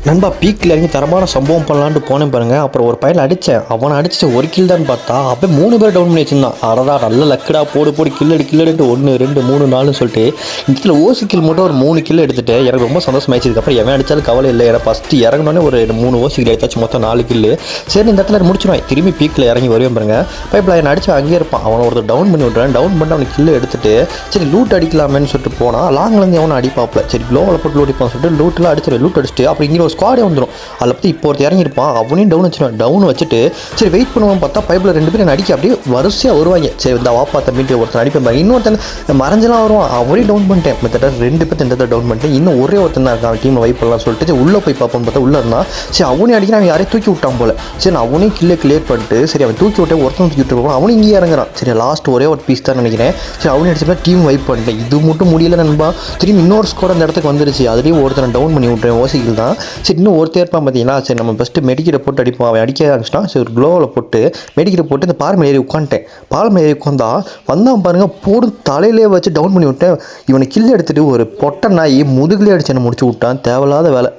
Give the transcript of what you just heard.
நண்பா பீக்கில் இறங்கி தரமான சம்பவம் பண்ணலான்ட்டு போனேன் பாருங்க. அப்புறம் ஒரு பையனை அடித்தேன். அவனை அடிச்சு ஒரு கில் தான் பார்த்தா அப்படியே 3 பேர் டவுன் பண்ணி வச்சிருந்தான். அடடா நல்ல லக்கடா போடு போடு கில்லடிட்டு 1 2 3 4 சொல்லிட்டு இதில் ஓசி கில் மட்டும் ஒரு 3 கில் எடுத்துட்டு எனக்கு ரொம்ப சந்தோஷமாயிடுச்சு. அப்புறம் எவன் அடித்தாலும் கவலை இல்லை. ஏன்னா ஃபஸ்ட்டு இறங்கினோடனே ஒரு 3 ஓசி கில் எடுத்தாச்சு, மொத்தம் 4 கில்லு. சரி இந்த இடத்துல முடிச்சிடுவேன். திரும்பி பீக்கில் இறங்கி வருவேன் பாருங்க. பைப்பில் என்னை அடிச்சு அங்கேயே இருப்பான். அவனை ஒருத்தர் டவுன் பண்ணி விட்றேன். டவுன் பண்ணி அவனுக்கு கில்லு எடுத்துட்டு சரி லூட் அடிக்கலாமேன்னு சொல்லிட்டு போனால் லாங்லேருந்து அவனை அடிப்பாப்பில். சரி க்ளோவில் போட்டு லூட் அடிப்பான்னு சொல்லிட்டு லூட்டெலாம் அடிச்சிடும். லூட் அடிச்சுட்டு அப்புறம் இங்கே ஒரு ஸ்குவாடே வந்துடும். அதில் பற்றி இப்போ ஒருத்தர் இறங்கியிருப்பான். அவனையும் டவுன் வச்சுருவான். டவுன் வச்சுட்டு சரி வெயிட் பண்ணுவான். பார்த்தா பைப்பில் 2 பேரும் அடிக்க அப்படியே வரிசையாக வருவாங்க. சரி இந்த வாப்பா தம்பிட்டு ஒருத்தன் அடிப்பேன். இன்னொருத்தன் மறைஞ்செல்லாம் வருவான். அவனையும் டவுன் பண்ணிட்டேன். மற்ற 2 பேர் இந்த டவுன் பண்ணிட்டேன். இன்னும் ஒரே ஒருத்தன் தான் இருக்கான். டீமில் வைப் பண்ணலாம் சொல்லிட்டு சரி உள்ளே போய் பார்ப்போம்னு பார்த்தா உள்ளே இருந்தான். சரி அவனையும் அடிக்கிறான். அவன் யாரையும் தூக்கி விட்டான் போல. சரி நான் அவனையும் கிளியர் பண்ணிட்டு சரி அவன் தூக்கி விட்டு ஒருத்தன் தூக்கி விட்டு அவனும் இங்கே இறங்குறான். சரி லாஸ்ட் ஒரே ஒரு பீஸ் தான் நினைக்கிறேன். சரி அவனையும் அடிச்சப்ப டீம் வைப் பண்ணிட்டேன். இது மட்டும் முடியல நண்பா. திரும்பி இன்னொரு ஸ்கோர் அந்த இடத்துக்கு வந்துருச்சு. அதுலேயும் ஒருத்தனை டவுன் பண்ணி விட்டுறேன். ஓசிக்கில் தான். சரி இன்னும் ஒருத்தர் இருப்பான் பார்த்தீங்கன்னா. சரி நம்ம ஃபஸ்ட்டு மெடிக்கெட்டை போட்டு அடிப்போம். அவன் அடிக்க ஆரம்பிச்சிட்டான். சரி ஒரு க்ளோவில் போட்டு மெடிக்கெட்டை போட்டு இந்த பாறை ஏறி உட்காந்துட்டேன். பாறை ஏறி உட்காந்தா வந்தான் பாருங்கள். போடும் தலையிலே வச்சு டவுன் பண்ணி விட்டேன். இவனை கில் எடுத்துகிட்டு ஒரு பொட்டை நாய் முதுகுலேயே அடிச்சு என்ன முடிச்சு விட்டான். தேவையில்லாத வேலை.